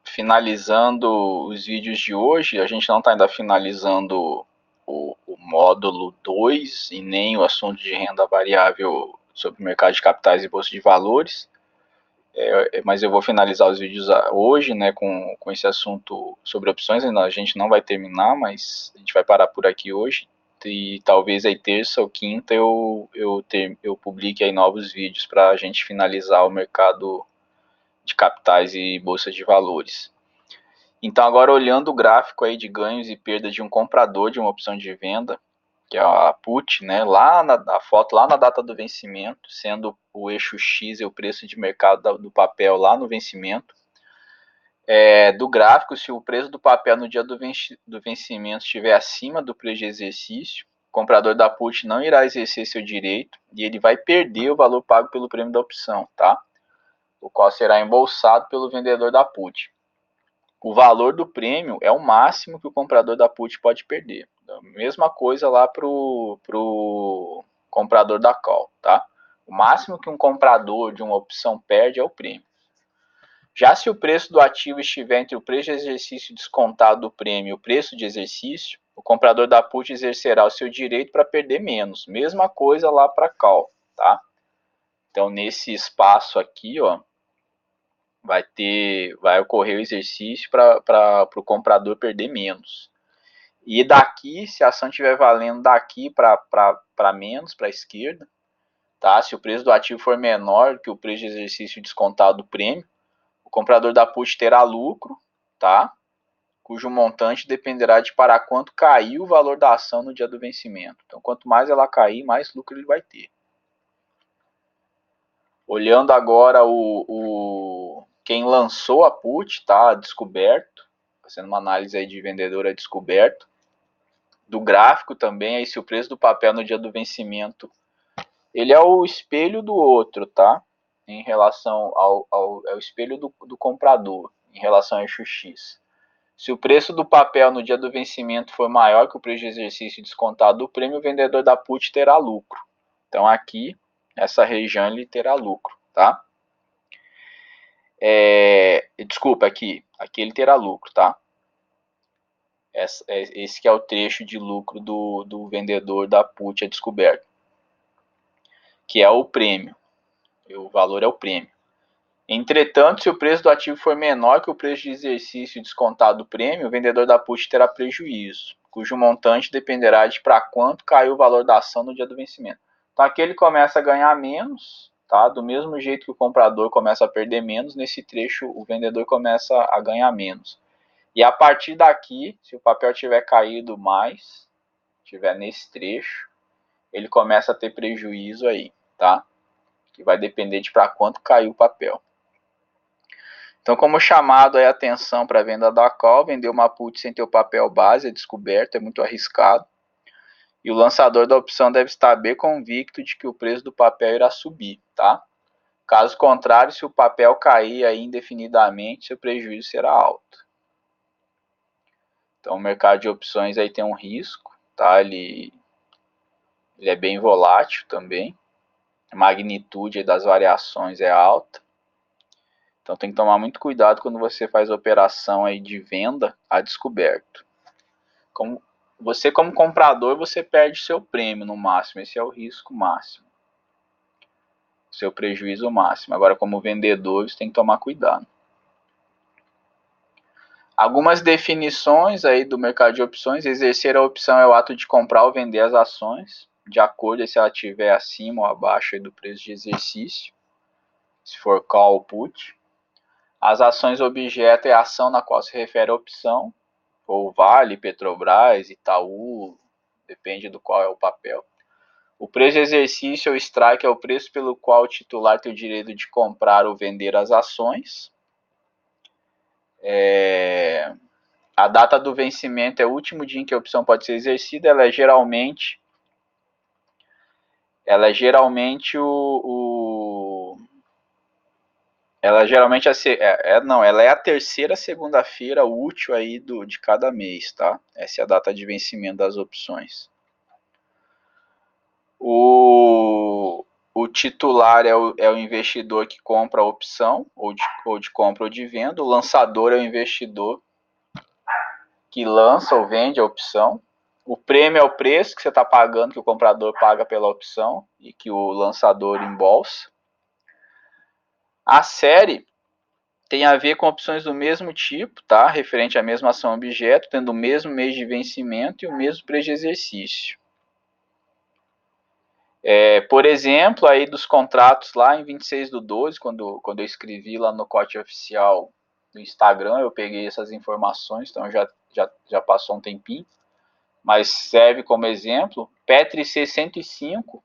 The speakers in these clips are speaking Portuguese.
Finalizando os vídeos de hoje, a gente não está ainda finalizando o módulo 2 e nem o assunto de renda variável sobre o mercado de capitais e bolsa de valores, mas eu vou finalizar os vídeos hoje, né, com esse assunto sobre opções. Ainda a gente não vai terminar, mas a gente vai parar por aqui hoje, e talvez aí terça ou quinta eu publique aí novos vídeos para a gente finalizar o mercado de capitais e bolsa de valores. Então, agora olhando o gráfico aí de ganhos e perdas de um comprador de uma opção de venda, que é a put, né, a foto lá na data do vencimento, sendo o eixo X o preço de mercado do papel lá no vencimento. Do gráfico, se o preço do papel no dia do vencimento estiver acima do preço de exercício, o comprador da put não irá exercer seu direito e ele vai perder o valor pago pelo prêmio da opção, tá? O qual será embolsado pelo vendedor da put. O valor do prêmio é o máximo que o comprador da put pode perder. A mesma coisa lá para o comprador da call, tá? O máximo que um comprador de uma opção perde é o prêmio. Já se o preço do ativo estiver entre o preço de exercício descontado do prêmio e o preço de exercício, o comprador da put exercerá o seu direito para perder menos. Mesma coisa lá para a call, tá? Então, nesse espaço aqui, ó, vai ocorrer o exercício para o comprador perder menos. E daqui, se a ação estiver valendo daqui para menos, para a esquerda, tá? Se o preço do ativo for menor que o preço de exercício descontado do prêmio, o comprador da put terá lucro, tá? Cujo montante dependerá de para quanto caiu o valor da ação no dia do vencimento. Então, quanto mais ela cair, mais lucro ele vai ter. Olhando agora quem lançou a put, tá? Descoberto, fazendo uma análise aí de vendedor a descoberto. Do gráfico também, aí se o preço do papel no dia do vencimento, ele é o espelho do outro, tá? Em relação é o espelho do comprador, em relação ao eixo X. Se o preço do papel no dia do vencimento for maior que o preço de exercício descontado do prêmio, o vendedor da put terá lucro. Então aqui, essa região ele terá lucro, tá? Desculpa, aqui ele terá lucro, tá? Esse que é o trecho de lucro do vendedor da put a descoberto, que é o prêmio. O valor é o prêmio. Entretanto, se o preço do ativo for menor que o preço de exercício descontado do prêmio, o vendedor da put terá prejuízo, cujo montante dependerá de para quanto caiu o valor da ação no dia do vencimento. Então aqui ele começa a ganhar menos, tá? Do mesmo jeito que o comprador começa a perder menos, nesse trecho o vendedor começa a ganhar menos. E a partir daqui, se o papel tiver caído mais, tiver nesse trecho, ele começa a ter prejuízo aí, tá? Que vai depender de para quanto caiu o papel. Então, como chamado a atenção para a venda da call, vender uma put sem ter o papel base é descoberto, é muito arriscado. E o lançador da opção deve estar bem convicto de que o preço do papel irá subir, tá? Caso contrário, se o papel cair aí indefinidamente, seu prejuízo será alto. Então, o mercado de opções aí tem um risco, tá? Ele é bem volátil também. A magnitude das variações é alta. Então tem que tomar muito cuidado quando você faz operação aí de venda a descoberto. Como comprador, você perde seu prêmio no máximo, esse é o risco máximo. Seu prejuízo máximo. Agora, como vendedor, você tem que tomar cuidado. Algumas definições aí do mercado de opções. Exercer a opção é o ato de comprar ou vender as ações, de acordo se ela estiver acima ou abaixo do preço de exercício, se for call ou put. As ações objeto é a ação na qual se refere a opção, ou Vale, Petrobras, Itaú, depende do qual é o papel. O preço de exercício ou strike é o preço pelo qual o titular tem o direito de comprar ou vender as ações. A data do vencimento é o último dia em que a opção pode ser exercida. Ela é geralmente ela é a terceira segunda-feira útil aí de cada mês, tá? Essa é a data de vencimento das opções. O o titular é o investidor que compra a opção, ou de compra ou de venda. O lançador é o investidor que lança ou vende a opção. O prêmio é o preço que você está pagando, que o comprador paga pela opção e que o lançador embolsa. A série tem a ver com opções do mesmo tipo, tá? Referente à mesma ação objeto, tendo o mesmo mês de vencimento e o mesmo preço de exercício. Por exemplo, aí dos contratos lá em 26/12, quando eu escrevi lá no corte oficial do Instagram, eu peguei essas informações, então já passou um tempinho, mas serve como exemplo. Petri C105,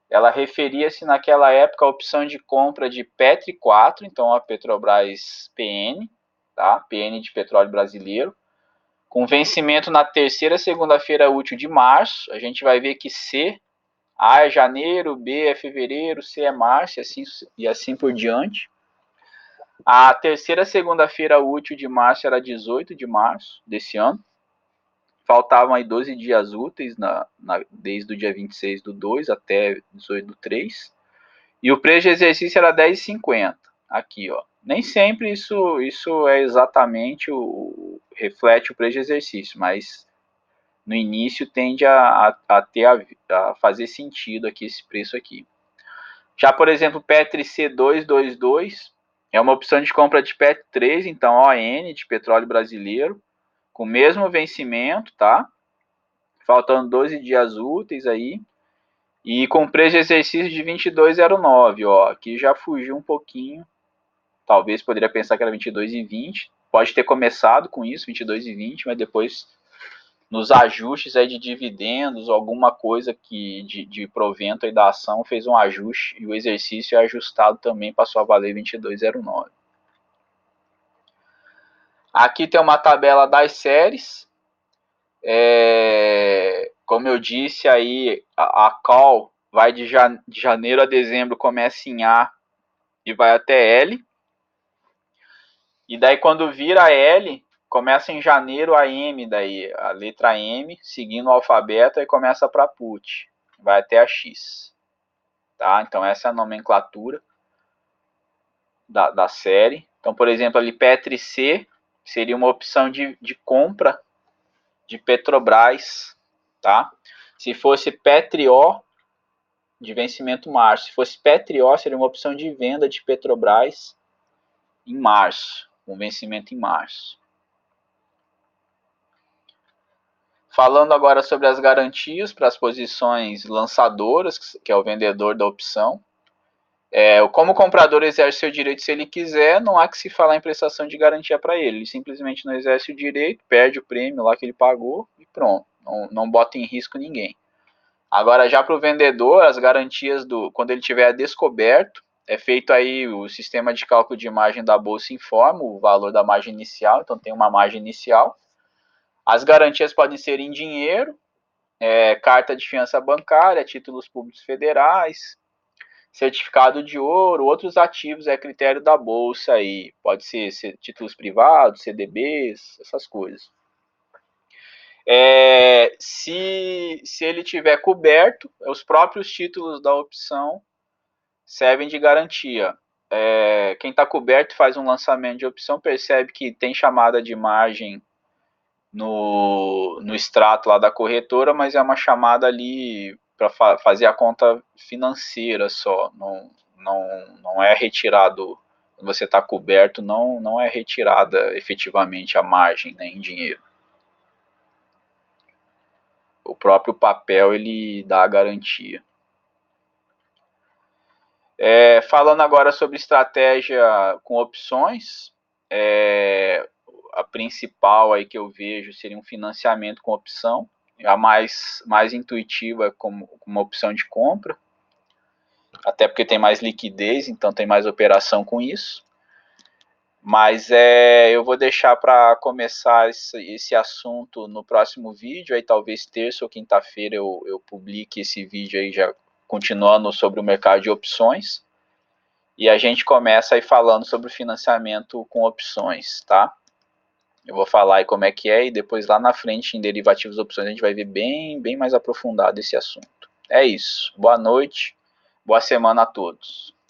ela referia-se naquela época à opção de compra de Petri 4, então a Petrobras PN, tá? PN de Petróleo Brasileiro, com vencimento na terceira segunda-feira útil de março. A gente vai ver que A é janeiro, B é fevereiro, C é março e assim por diante. A terceira segunda-feira útil de março era 18 de março desse ano. Faltavam aí 12 dias úteis desde o dia 26/2 até 18/3. E o preço de exercício era 10,50. Aqui, ó. Nem sempre isso é exatamente reflete o preço de exercício, mas no início tende a fazer sentido aqui esse preço aqui. Já, por exemplo, Petri C222 é uma opção de compra de Petri 3, então ON, de petróleo brasileiro, com o mesmo vencimento, tá? Faltando 12 dias úteis aí, e com preço de exercício de 22,09, ó, aqui já fugiu um pouquinho, talvez poderia pensar que era 22,20, pode ter começado com isso, 22,20, mas depois nos ajustes aí de dividendos, alguma coisa que de provento aí da ação fez um ajuste e o exercício é ajustado também, passou a valer 22,09. Aqui tem uma tabela das séries. Como eu disse aí, a call vai de janeiro a dezembro, começa em A e vai até L. E daí quando vira L, começa em janeiro a M, daí a letra M, seguindo o alfabeto, e começa para put, vai até a X. Tá? Então essa é a nomenclatura da série. Então, por exemplo, ali Petri C seria uma opção de compra de Petrobras. Tá? Se fosse Petri O, de vencimento março. Se fosse Petri O, seria uma opção de venda de Petrobras em março, com vencimento em março. Falando agora sobre as garantias para as posições lançadoras, que é o vendedor da opção. Como o comprador exerce seu direito se ele quiser, não há que se falar em prestação de garantia para ele. Ele simplesmente não exerce o direito, perde o prêmio lá que ele pagou e pronto. Não bota em risco ninguém. Agora, já para o vendedor, as garantias quando ele tiver descoberto, é feito aí o sistema de cálculo de margem da bolsa informa o valor da margem inicial, então tem uma margem inicial. As garantias podem ser em dinheiro, carta de fiança bancária, títulos públicos federais, certificado de ouro, outros ativos é critério da bolsa aí, pode ser títulos privados, CDBs, essas coisas. Se ele tiver coberto, os próprios títulos da opção servem de garantia. Quem está coberto faz um lançamento de opção, percebe que tem chamada de margem no extrato lá da corretora, mas é uma chamada ali para fazer a conta financeira só, não é retirado, quando você está coberto, não é retirada efetivamente a margem, né, em dinheiro. O próprio papel ele dá a garantia. Falando agora sobre estratégia com opções, a principal aí que eu vejo seria um financiamento com opção, a mais intuitiva como uma opção de compra, até porque tem mais liquidez, então tem mais operação com isso. Mas eu vou deixar para começar esse assunto no próximo vídeo, aí talvez terça ou quinta-feira eu publique esse vídeo aí já continuando sobre o mercado de opções. E a gente começa aí falando sobre o financiamento com opções, tá? Eu vou falar aí como é que é e depois lá na frente em derivativos e opções a gente vai ver bem mais aprofundado esse assunto. É isso. Boa noite. Boa semana a todos.